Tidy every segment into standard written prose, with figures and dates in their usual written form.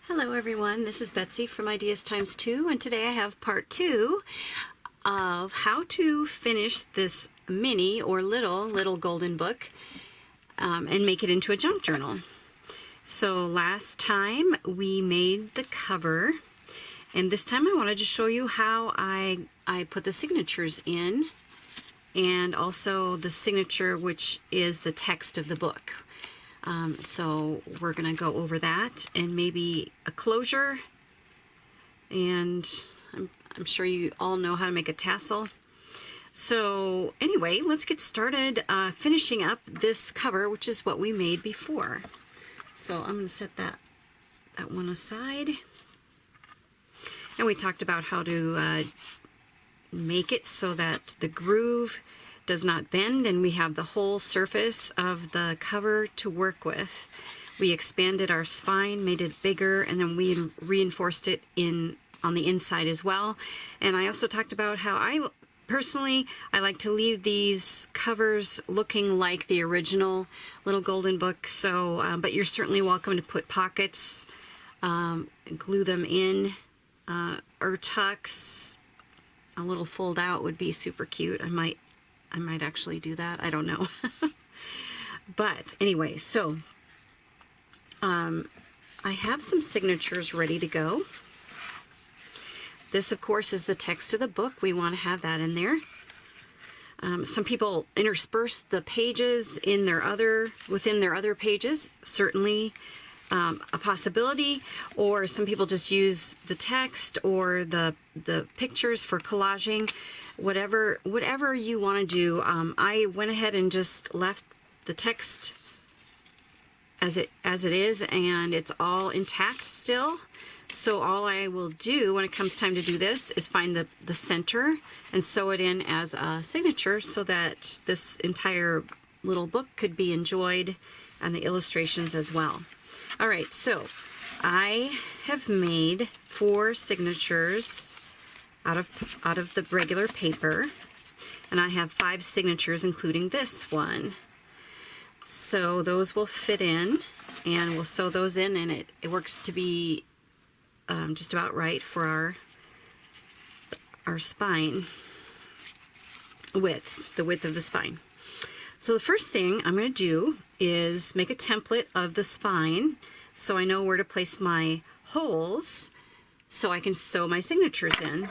Hello everyone, this is Betsy from Ideas Times 2, and today I have part 2 of how to finish this mini or little golden book and make it into a junk journal. So last time we made the cover, and this time I wanted to show you how I put the signatures in, and also the signature, which is the text of the book. So we're going to go over that and maybe a closure, and I'm sure you all know how to make a tassel. So anyway, let's get started finishing up this cover, which is what we made before. So I'm going to set that one aside. And we talked about how to make it so that the groove does not bend and we have the whole surface of the cover to work with. We expanded our spine, made it bigger, and then we reinforced it on the inside as well. And I also talked about how I like to leave these covers looking like the original Little Golden Book. So, but you're certainly welcome to put pockets, glue them in, or tucks. A little fold out would be super cute. I might actually do that. I don't know. But anyway, so I have some signatures ready to go. This, of course, is the text of the book. We want to have that in there. Some people intersperse the pages within their other pages. Certainly a possibility. Or some people just use the text or the pictures for collaging. Whatever you want to do. I went ahead and just left the text as it is, and it's all intact still. So all I will do when it comes time to do this is find the center and sew it in as a signature so that this entire little book could be enjoyed, and the illustrations as well. All right, so I have made 4 signatures out of the regular paper, and I have 5 signatures including this one. So those will fit in, and we'll sew those in, and it works to be just about right for our spine width, the width of the spine. So the first thing I'm going to do is make a template of the spine so I know where to place my holes so I can sew my signatures in.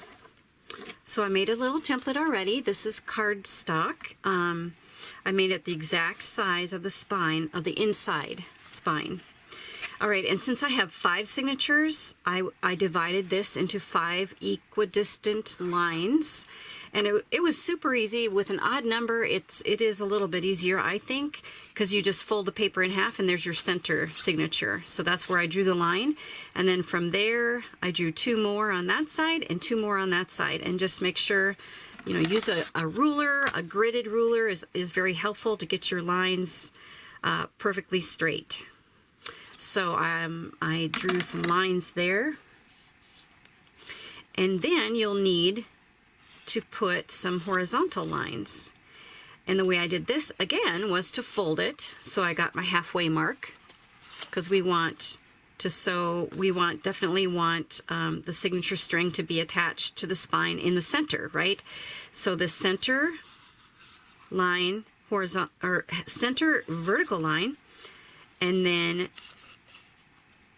So I made a little template already. This is cardstock. I made it the exact size of the spine, of the inside spine. All right, and since I have 5 signatures, I divided this into 5 equidistant lines. And it was super easy. With an odd number, it is a little bit easier, I think, because you just fold the paper in half and there's your center signature. So that's where I drew the line. And then from there, I drew 2 more on that side and 2 more on that side. And just make sure, use a ruler. A gridded ruler is very helpful to get your lines perfectly straight. So I drew some lines there. And then you'll need to put some horizontal lines. And the way I did this again was to fold it. So I got my halfway mark, because we want to sew, definitely want the signature string to be attached to the spine in the center, right? So the center line, center vertical line, and then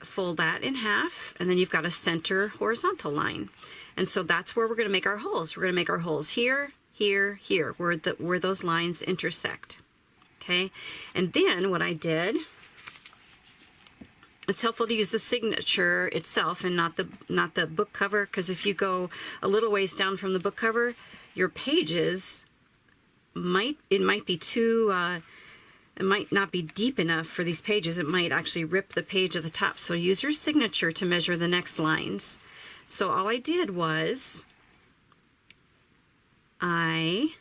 fold that in half, and then you've got a center horizontal line. And so that's where we're going to make our holes. We're going to make our holes here, here, here, where those lines intersect. Okay? And then what I did, it's helpful to use the signature itself and not the book cover, because if you go a little ways down from the book cover, your pages might be too it might not be deep enough for these pages. It might actually rip the page at the top. So use your signature to measure the next lines. So all I did was I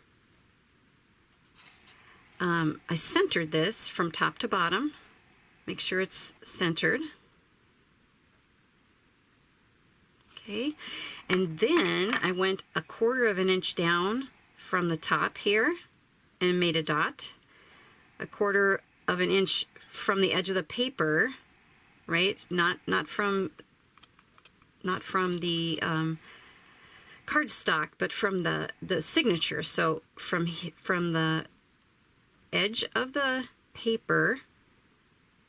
centered this from top to bottom. Make sure it's centered. Okay, and then I went 1/4 of an inch down from the top here and made a dot. 1/4 of an inch from the edge of the paper, right? Not from not from the cardstock, but from the signature. So from the edge of the paper,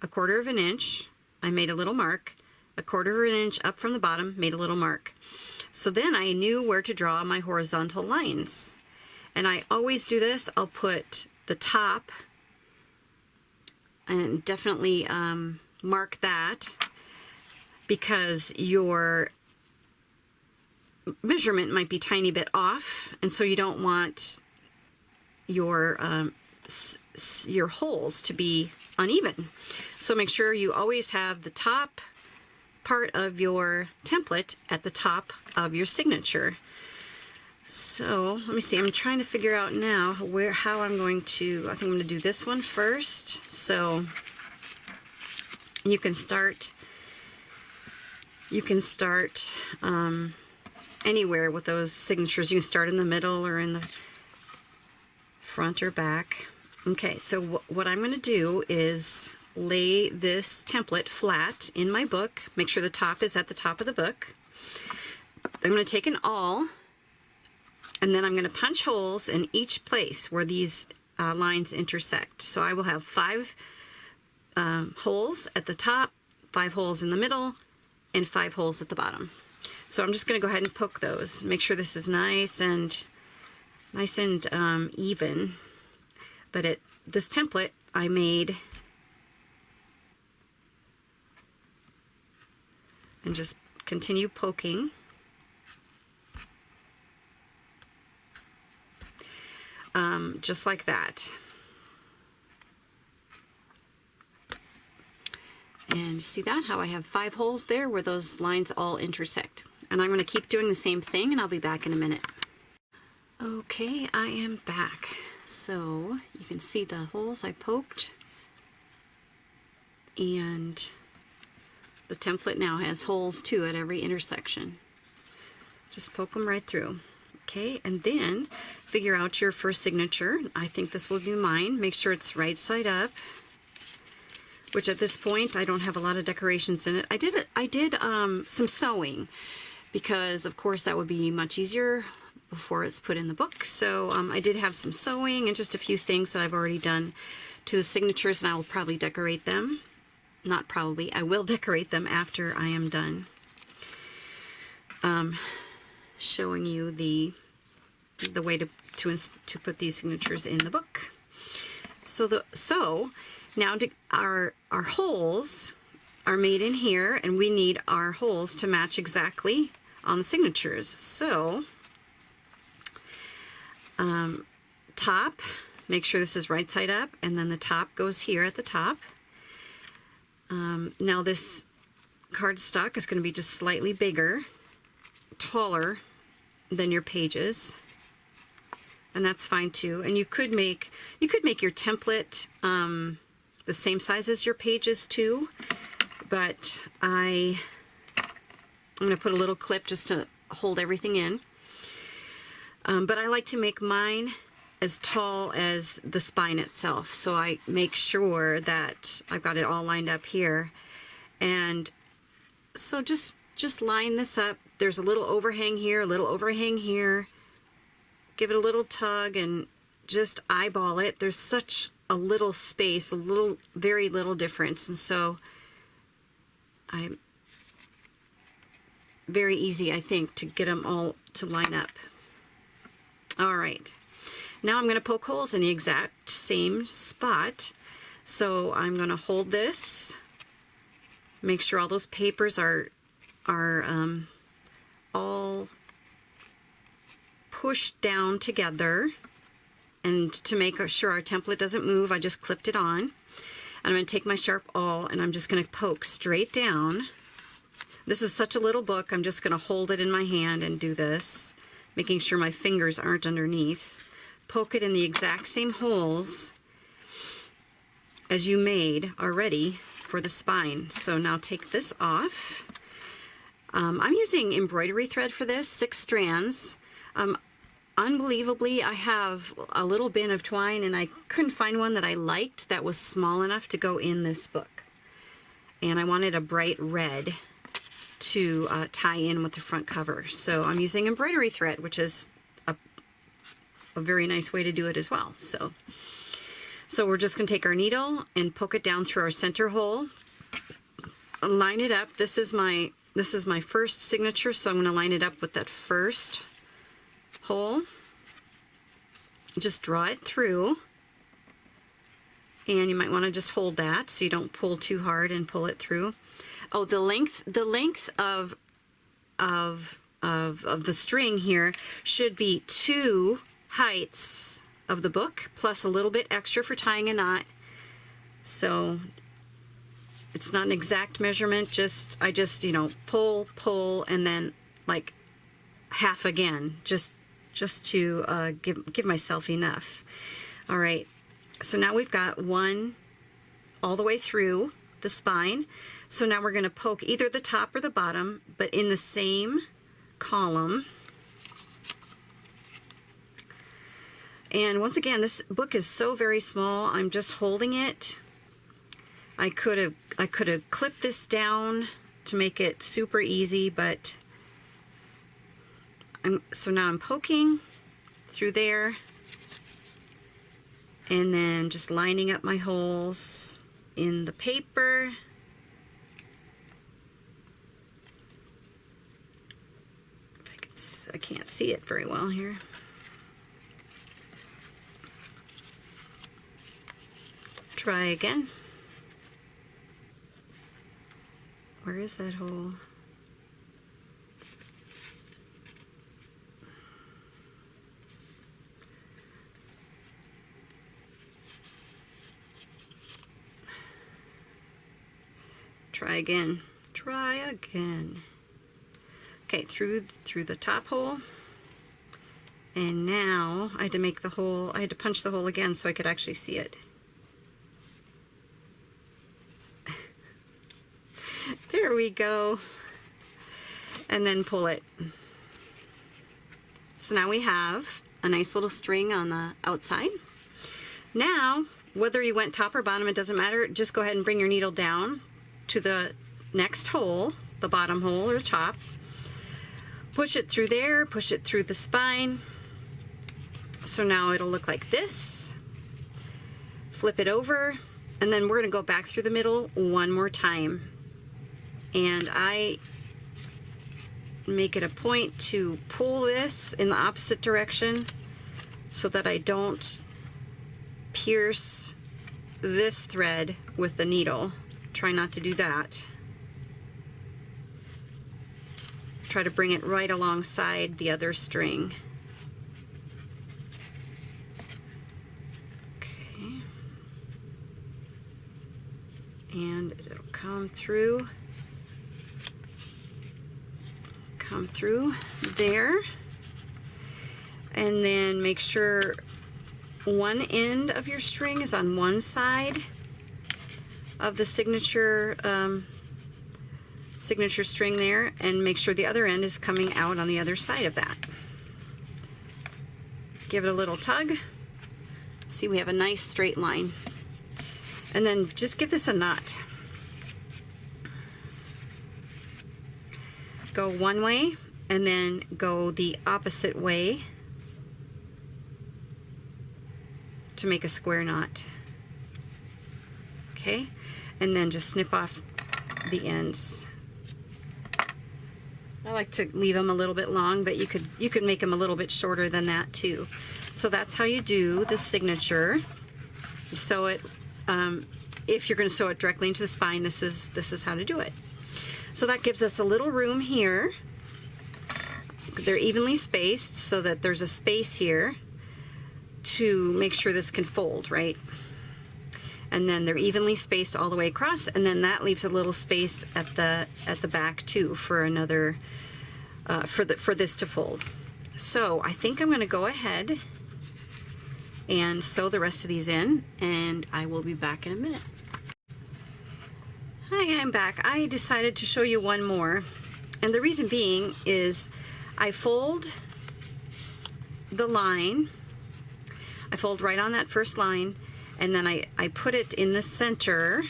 a 1/4 of an inch, I made a little mark. A 1/4 of an inch up from the bottom, made a little mark. So then I knew where to draw my horizontal lines. And I always do this. I'll put the top and definitely mark that, because your measurement might be a tiny bit off, and so you don't want your holes to be uneven. So make sure you always have the top part of your template at the top of your signature. So let me see, I'm trying to figure out now how I'm going to, I think I'm going to do this one first. So you can start anywhere with those signatures. You can start in the middle or in the front or back. Okay, so what I'm going to do is lay this template flat in my book. Make sure the top is at the top of the book. I'm going to take an awl, and then I'm going to punch holes in each place where these lines intersect. So I will have 5 holes at the top, 5 holes in the middle, and 5 holes at the bottom. So I'm just going to go ahead and poke those. Make sure this is nice and even. But this template I made, and just continue poking. Just like that. And see that? How I have 5 holes there where those lines all intersect. And I'm going to keep doing the same thing, and I'll be back in a minute. Okay, I am back. So you can see the holes I poked, and the template now has holes too at every intersection. Just poke them right through. Okay, and then figure out your first signature. I think this will be mine. Make sure it's right side up, which at this point I don't have a lot of decorations in it. I did some sewing, because of course that would be much easier before it's put in the book. So I did have some sewing and just a few things that I've already done to the signatures, and I will probably decorate them. Not probably, I will decorate them after I am done showing you the way to put these signatures in the book. So now our holes are made in here, and we need our holes to match exactly on the signatures. So top, make sure this is right side up, and then the top goes here at the top. Now this cardstock is going to be just slightly bigger, taller than your pages, and that's fine too. And you could make your template the same size as your pages too, but I'm going to put a little clip just to hold everything in. But I like to make mine as tall as the spine itself, so I make sure that I've got it all lined up here. And so just line this up. There's a little overhang here, a little overhang here. Give it a little tug and just eyeball it. There's such a little space, very little difference, and so I'm very easy, I think, to get them all to line up. All right, now I'm going to poke holes in the exact same spot. So I'm going to hold this, make sure all those papers are all pushed down together. And to make sure our template doesn't move, I just clipped it on. And I'm going to take my sharp awl, and I'm just going to poke straight down. This is such a little book, I'm just going to hold it in my hand and do this, making sure my fingers aren't underneath. Poke it in the exact same holes as you made already for the spine. So now take this off. I'm using embroidery thread for this, 6 strands. Unbelievably, I have a little bin of twine, and I couldn't find one that I liked that was small enough to go in this book. And I wanted a bright red. tie in with the front cover. So I'm using embroidery thread, which is a very nice way to do it as well. So we're just going to take our needle and poke it down through our center hole, line it up. This is my first signature, so I'm going to line it up with that first hole. Just draw it through, and you might want to just hold that so you don't pull too hard and pull it through. Oh, the length of the string here should be 2 heights of the book plus a little bit extra for tying a knot. So it's not an exact measurement, I just, you know, pull, and then like half again, just to give myself enough. All right, so now we've got one all the way through the spine. So now we're going to poke either the top or the bottom, but in the same column. And once again, this book is so very small, I'm just holding it. I could have clipped this down to make it super easy, but so now I'm poking through there and then just lining up my holes in the paper. I can't see it very well here. Try again. Where is that hole? Try again. Try again. Okay, through the top hole. And now I had to make the hole, I had to punch the hole again so I could actually see it. There we go. And then pull it. So now we have a nice little string on the outside. Now, whether you went top or bottom, it doesn't matter. Just go ahead and bring your needle down to the next hole, the bottom hole or top. Push it through there, push it through the spine. So now it'll look like this. Flip it over, and then we're going to go back through the middle one more time. And I make it a point to pull this in the opposite direction so that I don't pierce this thread with the needle. Try not to do that. Try to bring it right alongside the other string. Okay. And it'll come through there. And then make sure one end of your string is on one side of the signature string there, and make sure the other end is coming out on the other side of that. Give it a little tug. See, we have a nice straight line. And then just give this a knot. Go one way and then go the opposite way to make a square knot. Okay, and then just snip off the ends. I like to leave them a little bit long, but you could make them a little bit shorter than that too. So that's how you do the signature. You sew it. If you're going to sew it directly into the spine, this is how to do it. So that gives us a little room here. They're evenly spaced so that there's a space here to make sure this can fold, right? And then they're evenly spaced all the way across, and then that leaves a little space at the back too for another for this to fold. So I think I'm going to go ahead and sew the rest of these in, and I will be back in a minute. Hi, I'm back. I decided to show you one more, and the reason being is I fold the line. I fold right on that first line, and then I put it in the center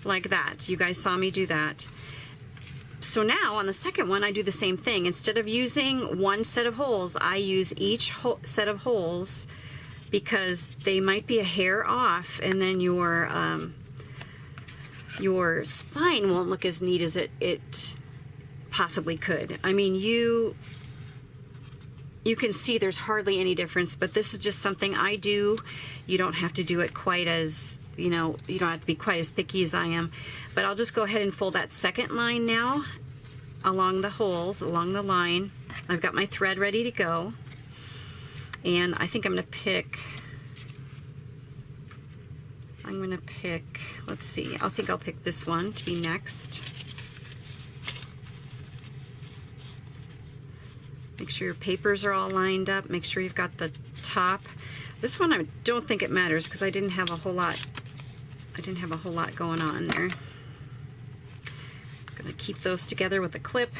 like that. You guys saw me do that. So now on the second one, I do the same thing. Instead of using one set of holes, I use each set of holes because they might be a hair off, and then your spine won't look as neat as it possibly could. I mean, you can see there's hardly any difference, but this is just something I do. You don't have to do it quite as, you know, you don't have to be quite as picky as I am. But I'll just go ahead and fold that second line now along the holes, along the line. I've got my thread ready to go. And I think I'm going to pick, let's see, I think I'll pick this one to be next. Make sure your papers are all lined up. Make sure you've got the top. This one I don't think it matters because I didn't have a whole lot going on there. I'm gonna keep those together with a clip.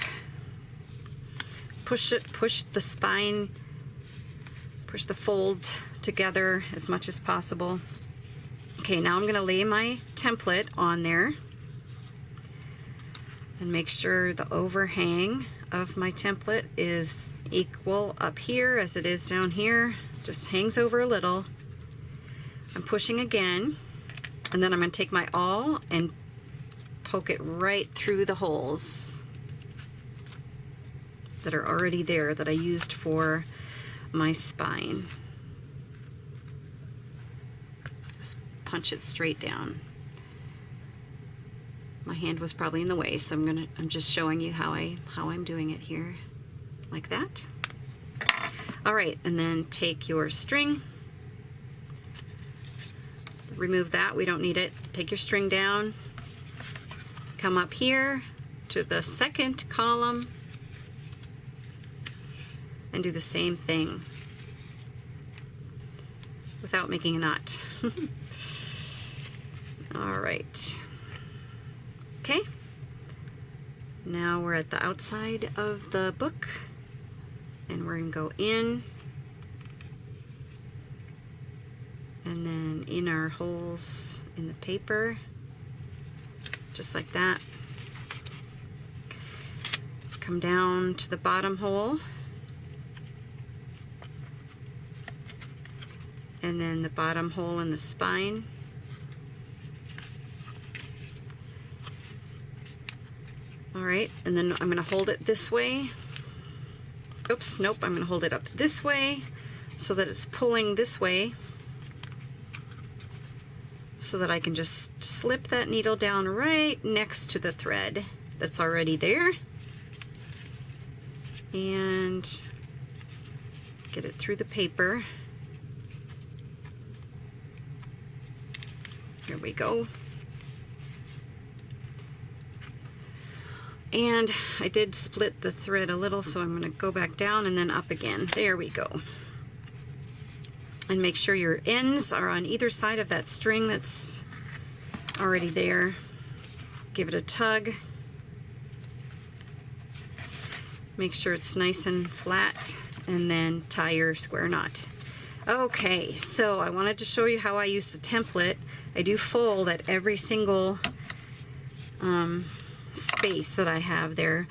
Push the spine, push the fold together as much as possible. Okay, now I'm gonna lay my template on there and make sure the overhang of my template is equal up here as it is down here. Just hangs over a little. I'm pushing again, and then I'm going to take my awl and poke it right through the holes that are already there that I used for my spine. Just punch it straight down. My hand was probably in the way, so I'm just showing you how I'm doing it here, like that. All right, and then take your string, remove that, we don't need it. Take your string down, come up here to the second column, and do the same thing without making a knot. All right. Okay, now we're at the outside of the book, and we're going to go in, and then in our holes in the paper, just like that. Come down to the bottom hole, and then the bottom hole in the spine. All right, and then I'm going to hold it this way. Oops, nope, I'm going to hold it up this way so that it's pulling this way, so that I can just slip that needle down right next to the thread that's already there and get it through the paper. Here we go. And I did split the thread a little, so I'm going to go back down and then up again. There we go. And make sure your ends are on either side of that string that's already there. Give it a tug. Make sure it's nice and flat, and then tie your square knot. Okay, so I wanted to show you how I use the template. I do fold at every single space that I have there.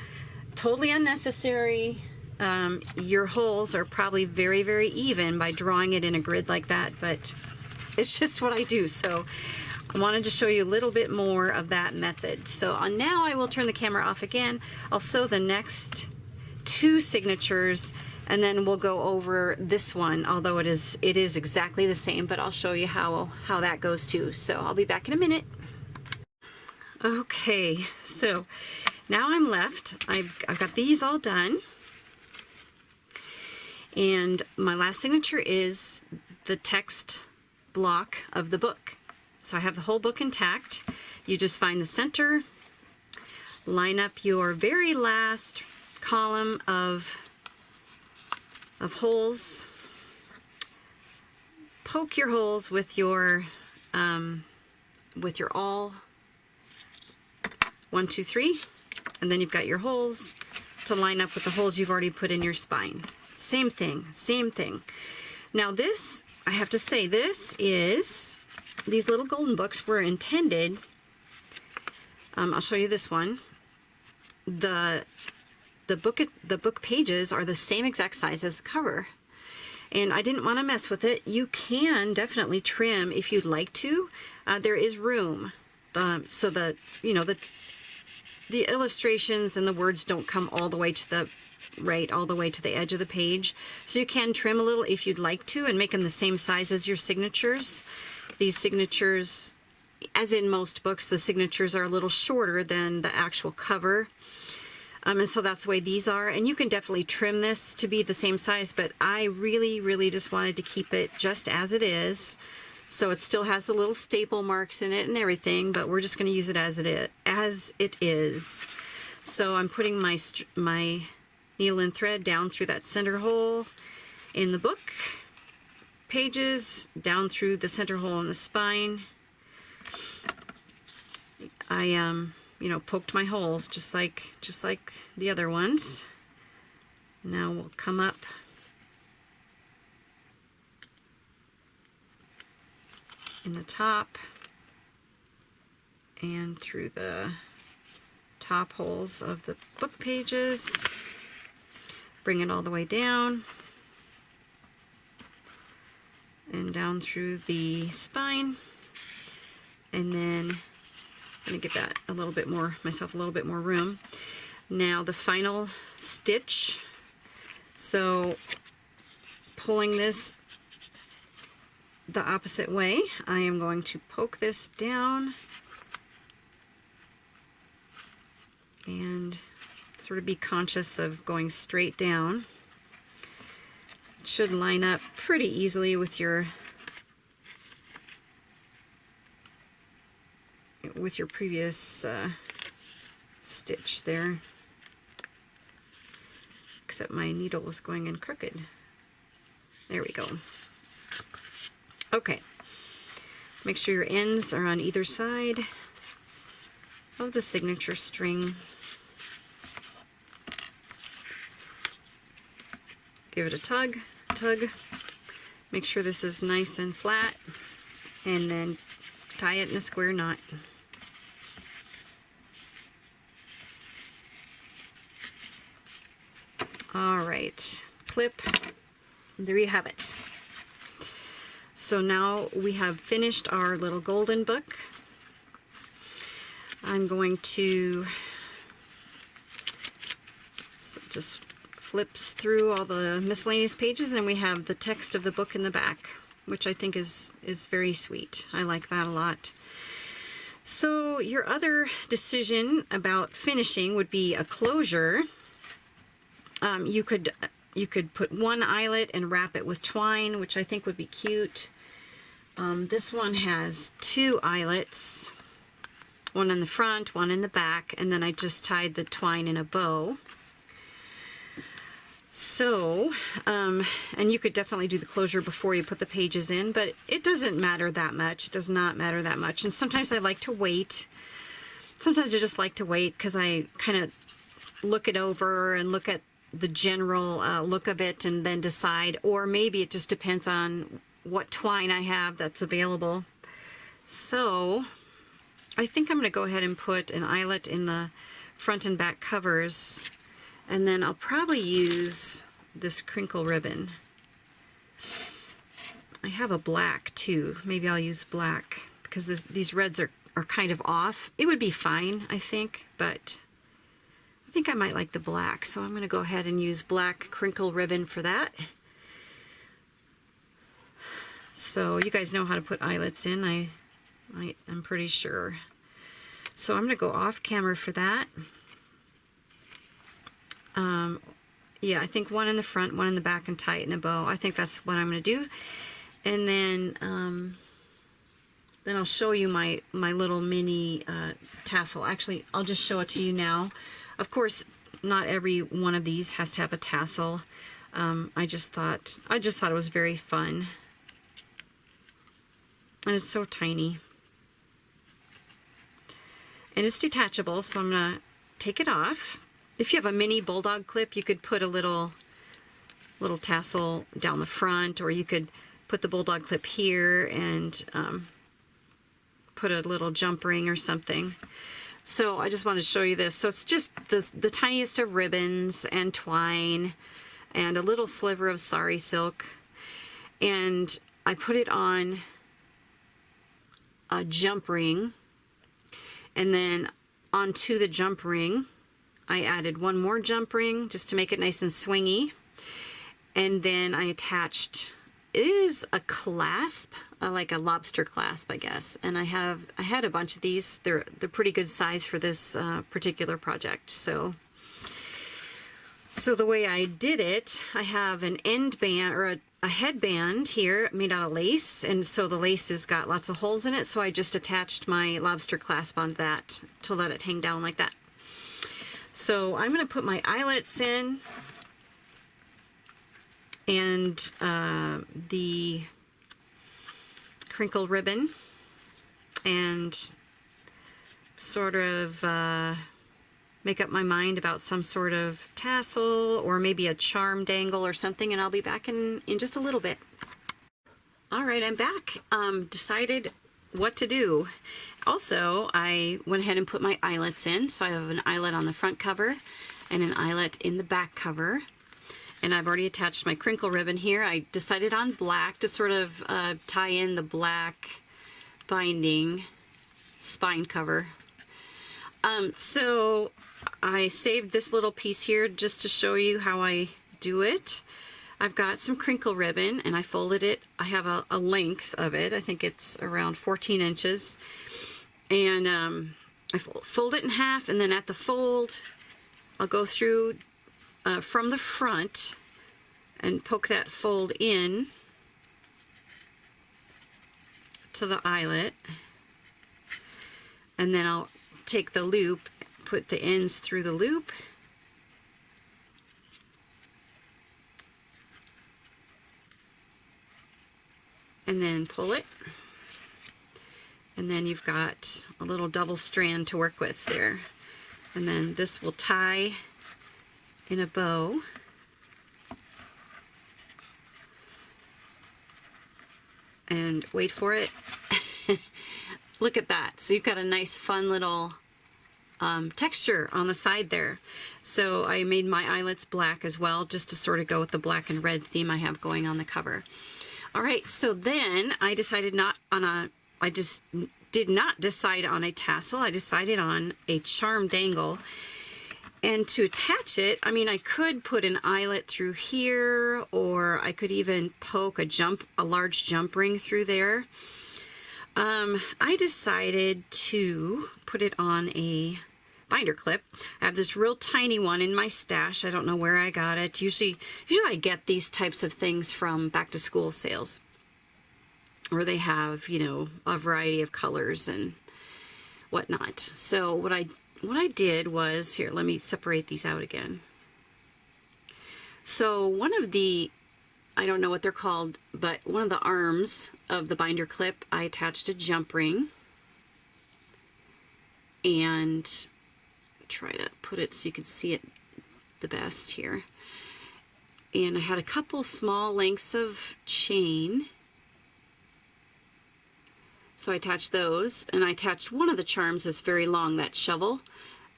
Totally unnecessary. Your holes are probably very, very even by drawing it in a grid like that, but it's just what I do. So I wanted to show you a little bit more of that method. So now I will turn the camera off again. I'll sew the next two signatures, and then we'll go over this one, although it is exactly the same, but I'll show you how that goes too. So I'll be back in a minute. Okay, so now I'm left. I've got these all done, and my last signature is the text block of the book. So I have the whole book intact. You just find the center, line up your very last column of holes, poke your holes with your awl. 1, 2, 3, and then you've got your holes to line up with the holes you've already put in your spine. Same thing, same thing. Now this, I have to say, these little golden books were intended I'll show you this one. The book pages are the same exact size as the cover, and I didn't want to mess with it. You can definitely trim if you'd like to. There is room, so that the illustrations and the words don't come all the way to the all the way to the edge of the page. So you can trim a little if you'd like to, and make them the same size as your signatures. These signatures, as in most books, the signatures are a little shorter than the actual cover. And so that's the way these are. And you can definitely trim this to be the same size, but I really, really just wanted to keep it just as it is. So it still has the little staple marks in it and everything, but we're just going to use it as it is. So I'm putting my needle and thread down through that center hole in the book pages, down through the center hole in the spine. I poked my holes just like the other ones. Now we'll come up in the top and through the top holes of the book pages. Bring it all the way down and down through the spine, and then I'm going to give that myself a little bit more room. Now the final stitch. So pulling this the opposite way, I am going to poke this down and sort of be conscious of going straight down. It should line up pretty easily with your previous stitch there, except my needle was going in crooked. There we go. Okay, make sure your ends are on either side of the signature string. Give it a tug. Make sure this is nice and flat, and then tie it in a square knot. All right, clip. There you have it. So now we have finished our little golden book. I'm going to just flips through all the miscellaneous pages, and we have the text of the book in the back, which I think is very sweet. I like that a lot. So your other decision about finishing would be a closure. You could put one eyelet and wrap it with twine, which I think would be cute. This one has two eyelets, one in the front, one in the back, and then I just tied the twine in a bow. So, and you could definitely do the closure before you put the pages in, but it doesn't matter that much. It does not matter that much. And sometimes I like to wait. Sometimes I just like to wait because I kind of look it over and look at the general look of it and then decide, or maybe it just depends on what twine I have that's available. So I think I'm going to go ahead and put an eyelet in the front and back covers, and then I'll probably use this crinkle ribbon. I have a black too. Maybe I'll use black because these reds are kind of off. It would be fine, I think, but I think I might like the black, so I'm going to go ahead and use black crinkle ribbon for that. So you guys know how to put eyelets in, I'm pretty sure. So I'm going to go off camera for that. Yeah, I think one in the front, one in the back, and tie it in a bow. I think that's what I'm going to do. And then I'll show you my little mini tassel. Actually, I'll just show it to you now. Of course, not every one of these has to have a tassel. I just thought it was very fun. And it's so tiny. And it's detachable, so I'm going to take it off. If you have a mini bulldog clip, you could put a little tassel down the front, or you could put the bulldog clip here and put a little jump ring or something. So I just wanted to show you this. So it's just the tiniest of ribbons and twine and a little sliver of sari silk. And I put it on a jump ring, and then onto the jump ring I added one more jump ring just to make it nice and swingy. And then I attached, it is a clasp, like a lobster clasp, I guess. And I had a bunch of these. They're pretty good size for this particular project. So the way I did it, I have an end band or a headband here made out of lace, and so the lace has got lots of holes in it, so I just attached my lobster clasp on that to let it hang down like that. So I'm going to put my eyelets in, and the crinkle ribbon, and sort of make up my mind about some sort of tassel or maybe a charm dangle or something, and I'll be back in just a little bit. All right, I'm back. Decided what to do. Also, I went ahead and put my eyelets in. So I have an eyelet on the front cover and an eyelet in the back cover. And I've already attached my crinkle ribbon here. I decided on black to sort of tie in the black binding spine cover. So I saved this little piece here just to show you how I do it. I've got some crinkle ribbon and I folded it. I have a length of it. I think it's around 14 inches. And I fold it in half, and then at the fold, I'll go through from the front and poke that fold in to the eyelet. And then I'll take the loop, put the ends through the loop, and then pull it, and then you've got a little double strand to work with there. And then this will tie in a bow. And wait for it. Look at that. So you've got a nice fun little texture on the side there. So I made my eyelets black as well, just to sort of go with the black and red theme I have going on the cover. All right, so then I decided I just did not decide on a tassel. I decided on a charm dangle. And to attach it, I mean, I could put an eyelet through here, or I could even poke a large jump ring through there. I decided to put it on a binder clip. I have this real tiny one in my stash. I don't know where I got it. Usually I get these types of things from back to school sales, where they have, you know, a variety of colors and whatnot. So what I did was, here, let me separate these out again. So one of the, I don't know what they're called, but one of the arms of the binder clip, I attached a jump ring, and try to put it so you can see it the best here. And I had a couple small lengths of chain, so I attached those, and I attached one of the charms that's very long, that shovel.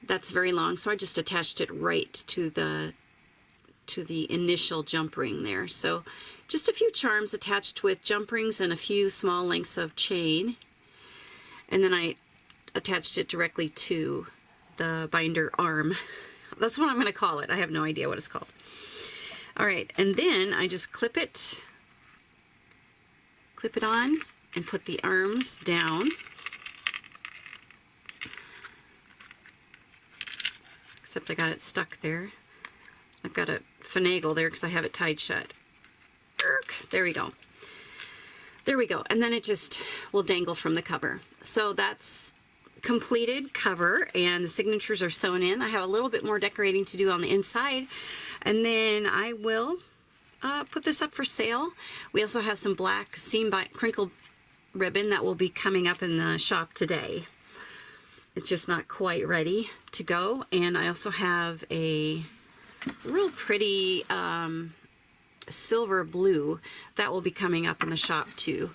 That's very long, so I just attached it right to the initial jump ring there. So just a few charms attached with jump rings and a few small lengths of chain. And then I attached it directly to the binder arm. That's what I'm going to call it. I have no idea what it's called. All right, and then I just clip it on, and put the arms down. Except I got it stuck there. I've got to finagle there because I have it tied shut. There we go. There we go. And then it just will dangle from the cover. So that's completed cover, and the signatures are sewn in. I have a little bit more decorating to do on the inside, and then I will put this up for sale. We also have some black seam crinkle ribbon that will be coming up in the shop today. It's just not quite ready to go. And I also have a real pretty silver blue that will be coming up in the shop too.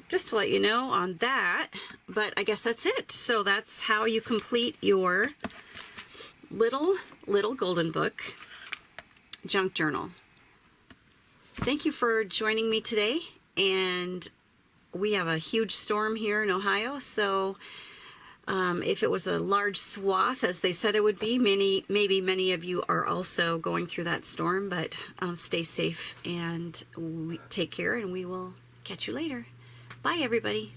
Just to let you know on that, but I guess that's it. So that's how you complete your little golden book junk journal. Thank you for joining me today, and we have a huge storm here in Ohio, so if it was a large swath, as they said it would be, maybe many of you are also going through that storm, but stay safe and take care, and we will catch you later. Bye, everybody.